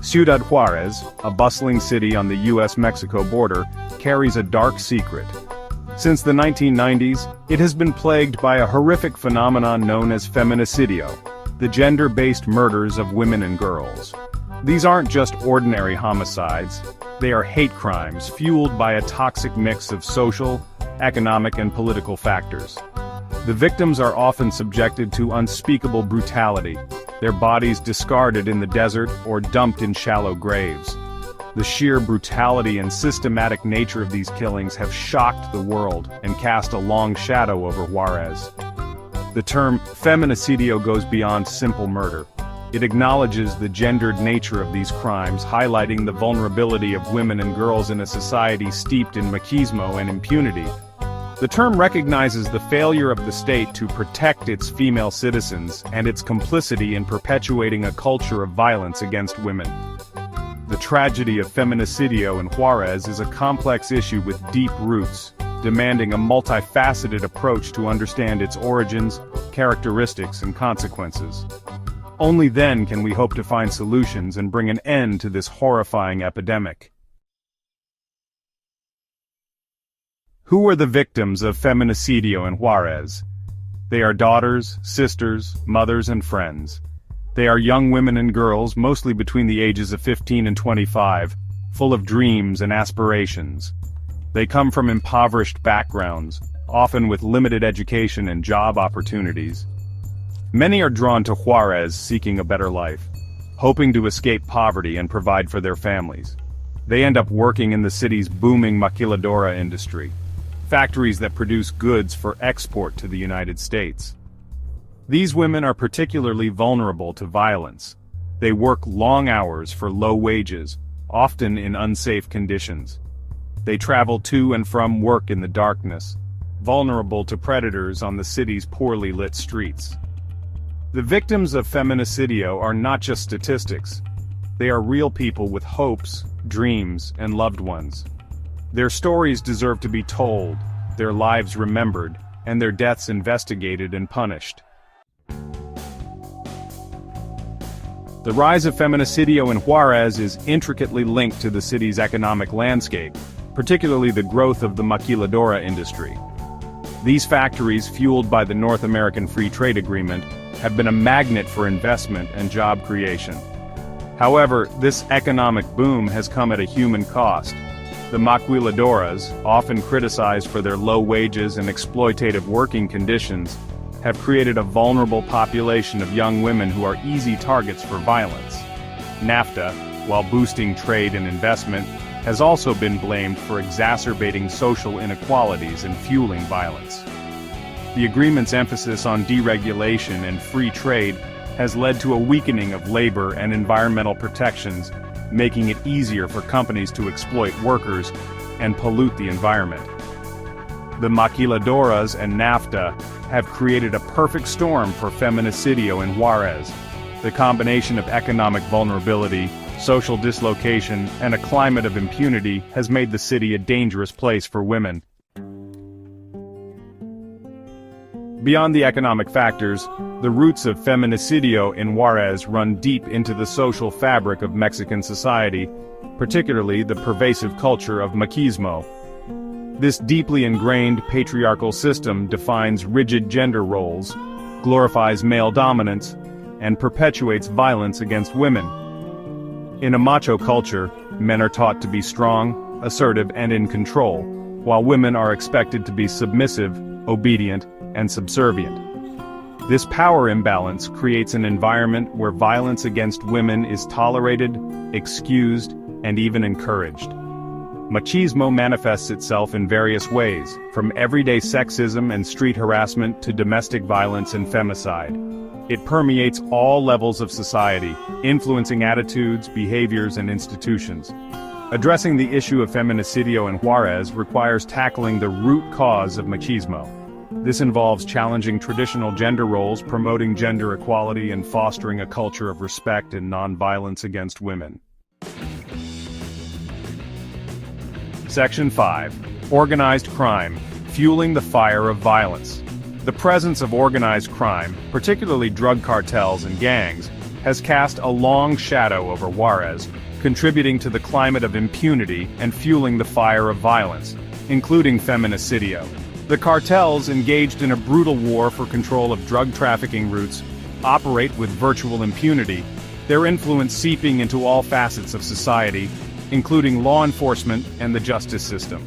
Ciudad Juárez, a bustling city on the US-Mexico border, carries a dark secret. Since the 1990s, it has been plagued by a horrific phenomenon known as feminicidio, the gender-based murders of women and girls. These aren't just ordinary homicides, they are hate crimes fueled by a toxic mix of social, economic and political factors. The victims are often subjected to unspeakable brutality, their bodies discarded in the desert or dumped in shallow graves. The sheer brutality and systematic nature of these killings have shocked the world and cast a long shadow over Juárez. The term feminicidio goes beyond simple murder. It acknowledges the gendered nature of these crimes, highlighting the vulnerability of women and girls in a society steeped in machismo and impunity. The term recognizes the failure of the state to protect its female citizens and its complicity in perpetuating a culture of violence against women. The tragedy of feminicidio in Juárez is a complex issue with deep roots, demanding a multifaceted approach to understand its origins, characteristics, and consequences. Only then can we hope to find solutions and bring an end to this horrifying epidemic. Who are the victims of feminicidio in Juárez? They are daughters, sisters, mothers, and friends. They are young women and girls, mostly between the ages of 15 and 25, full of dreams and aspirations. They come from impoverished backgrounds, often with limited education and job opportunities. Many are drawn to Juárez seeking a better life, hoping to escape poverty and provide for their families. They end up working in the city's booming maquiladora industry, factories that produce goods for export to the United States. These women are particularly vulnerable to violence. They work long hours for low wages, often in unsafe conditions. They travel to and from work in the darkness, vulnerable to predators on the city's poorly lit streets. The victims of feminicidio are not just statistics. They are real people with hopes, dreams, and loved ones. Their stories deserve to be told, their lives remembered, and their deaths investigated and punished. The rise of feminicidio in Juárez is intricately linked to the city's economic landscape, particularly the growth of the maquiladora industry. These factories, fueled by the North American Free Trade Agreement, have been a magnet for investment and job creation. However, this economic boom has come at a human cost. The maquiladoras, often criticized for their low wages and exploitative working conditions, have created a vulnerable population of young women who are easy targets for violence. NAFTA, while boosting trade and investment, has also been blamed for exacerbating social inequalities and fueling violence. The agreement's emphasis on deregulation and free trade has led to a weakening of labor and environmental protections, making it easier for companies to exploit workers and pollute the environment. The maquiladoras and NAFTA have created a perfect storm for feminicidio in Juárez. The combination of economic vulnerability, social dislocation, and a climate of impunity has made the city a dangerous place for women. Beyond the economic factors, the roots of feminicidio in Juárez run deep into the social fabric of Mexican society, particularly the pervasive culture of machismo. This deeply ingrained patriarchal system defines rigid gender roles, glorifies male dominance, and perpetuates violence against women. In a macho culture, men are taught to be strong, assertive, and in control, while women are expected to be submissive, obedient, and subservient. This power imbalance creates an environment where violence against women is tolerated, excused, and even encouraged. Machismo manifests itself in various ways, from everyday sexism and street harassment to domestic violence and femicide. It permeates all levels of society, influencing attitudes, behaviors, and institutions. Addressing the issue of feminicidio in Juárez requires tackling the root cause of machismo. This involves challenging traditional gender roles, promoting gender equality, and fostering a culture of respect and nonviolence against women. Section 5. Organized crime, fueling the fire of violence. The presence of organized crime, particularly drug cartels and gangs, has cast a long shadow over Juárez, contributing to the climate of impunity and fueling the fire of violence, including feminicidio. The cartels, engaged in a brutal war for control of drug trafficking routes, operate with virtual impunity, their influence seeping into all facets of society, including law enforcement and the justice system.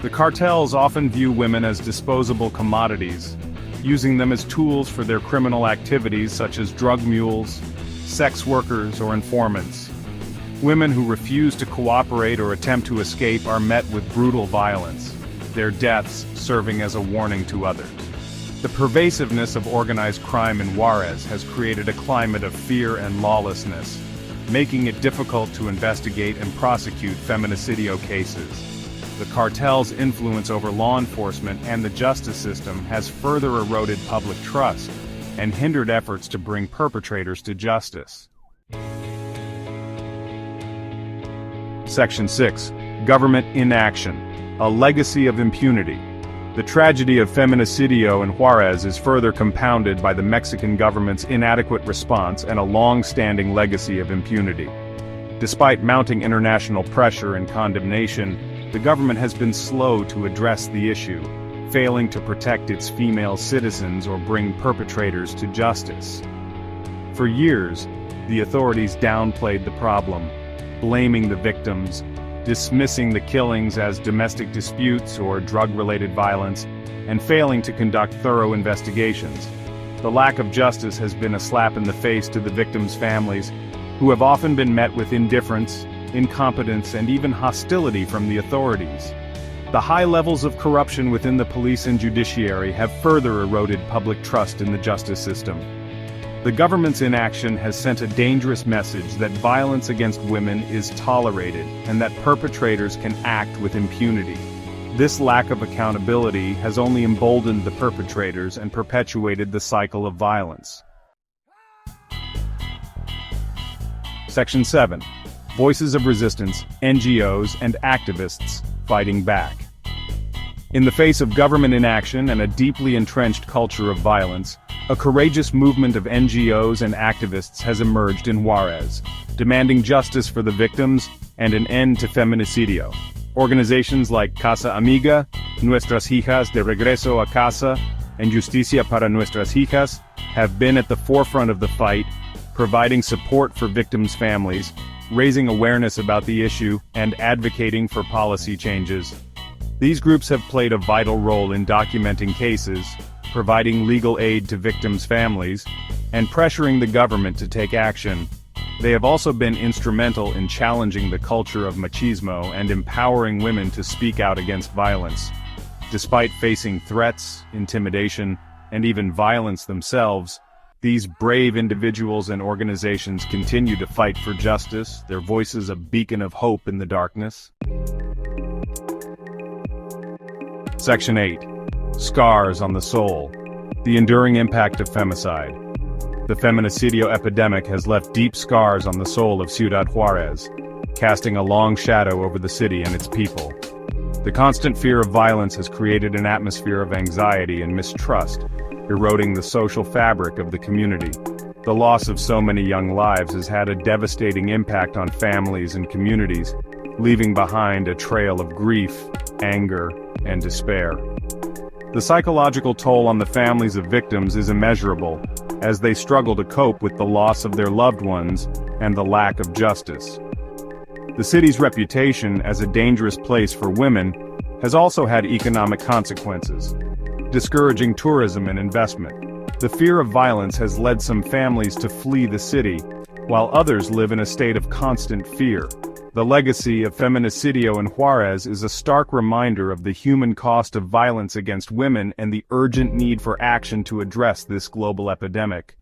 The cartels often view women as disposable commodities, using them as tools for their criminal activities such as drug mules, sex workers, or informants. Women who refuse to cooperate or attempt to escape are met with brutal violence, their deaths serving as a warning to others. The pervasiveness of organized crime in Juárez has created a climate of fear and lawlessness, making it difficult to investigate and prosecute feminicidio cases. The cartel's influence over law enforcement and the justice system has further eroded public trust and hindered efforts to bring perpetrators to justice. Section 6. Government inaction. A legacy of impunity. The tragedy of feminicidio in Juárez is further compounded by the Mexican government's inadequate response and a long-standing legacy of impunity. Despite mounting international pressure and condemnation, the government has been slow to address the issue, failing to protect its female citizens or bring perpetrators to justice. For years, the authorities downplayed the problem, blaming the victims, dismissing the killings as domestic disputes or drug-related violence, and failing to conduct thorough investigations. The lack of justice has been a slap in the face to the victims' families, who have often been met with indifference, incompetence, and even hostility from the authorities. The high levels of corruption within the police and judiciary have further eroded public trust in the justice system. The government's inaction has sent a dangerous message that violence against women is tolerated and that perpetrators can act with impunity. This lack of accountability has only emboldened the perpetrators and perpetuated the cycle of violence. Section 7. Voices of resistance, NGOs, and activists fighting back. In the face of government inaction and a deeply entrenched culture of violence, a courageous movement of NGOs and activists has emerged in Juárez, demanding justice for the victims and an end to feminicidio. Organizations like Casa Amiga, Nuestras Hijas de Regreso a Casa, and Justicia para Nuestras Hijas have been at the forefront of the fight, providing support for victims' families, raising awareness about the issue, and advocating for policy changes. These groups have played a vital role in documenting cases, providing legal aid to victims' families, and pressuring the government to take action. They have also been instrumental in challenging the culture of machismo and empowering women to speak out against violence. Despite facing threats, intimidation, and even violence themselves, these brave individuals and organizations continue to fight for justice, their voices a beacon of hope in the darkness. Section 8. Scars on the soul. The enduring impact of femicide. The feminicidio epidemic has left deep scars on the soul of Ciudad Juárez, casting a long shadow over the city and its people. The constant fear of violence has created an atmosphere of anxiety and mistrust, eroding the social fabric of the community. The loss of so many young lives has had a devastating impact on families and communities, leaving behind a trail of grief, anger, and despair. The psychological toll on the families of victims is immeasurable, as they struggle to cope with the loss of their loved ones and the lack of justice. The city's reputation as a dangerous place for women has also had economic consequences, discouraging tourism and investment. The fear of violence has led some families to flee the city, while others live in a state of constant fear. The legacy of feminicidio in Juárez is a stark reminder of the human cost of violence against women and the urgent need for action to address this global epidemic.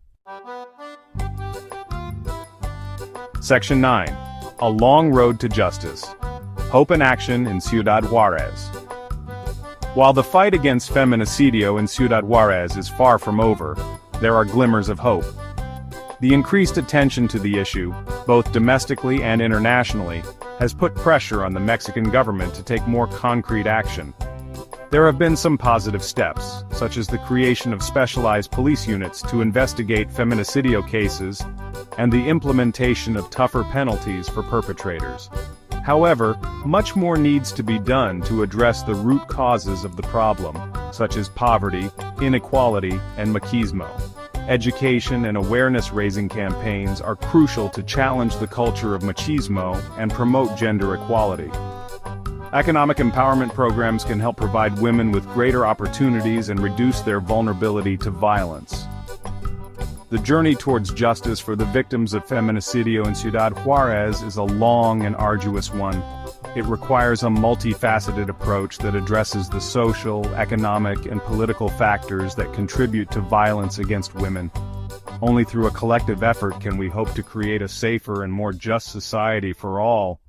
Section 9. A long road to justice. Hope and action in Ciudad Juárez. While the fight against feminicidio in Ciudad Juárez is far from over, there are glimmers of hope. The increased attention to the issue, both domestically and internationally, has put pressure on the Mexican government to take more concrete action. There have been some positive steps, such as the creation of specialized police units to investigate feminicidio cases, and the implementation of tougher penalties for perpetrators. However, much more needs to be done to address the root causes of the problem, such as poverty, inequality, and machismo. Education and awareness-raising campaigns are crucial to challenge the culture of machismo and promote gender equality. Economic empowerment programs can help provide women with greater opportunities and reduce their vulnerability to violence. The journey towards justice for the victims of feminicidio in Ciudad Juárez is a long and arduous one. It requires a multifaceted approach that addresses the social, economic, and political factors that contribute to violence against women. Only through a collective effort can we hope to create a safer and more just society for all,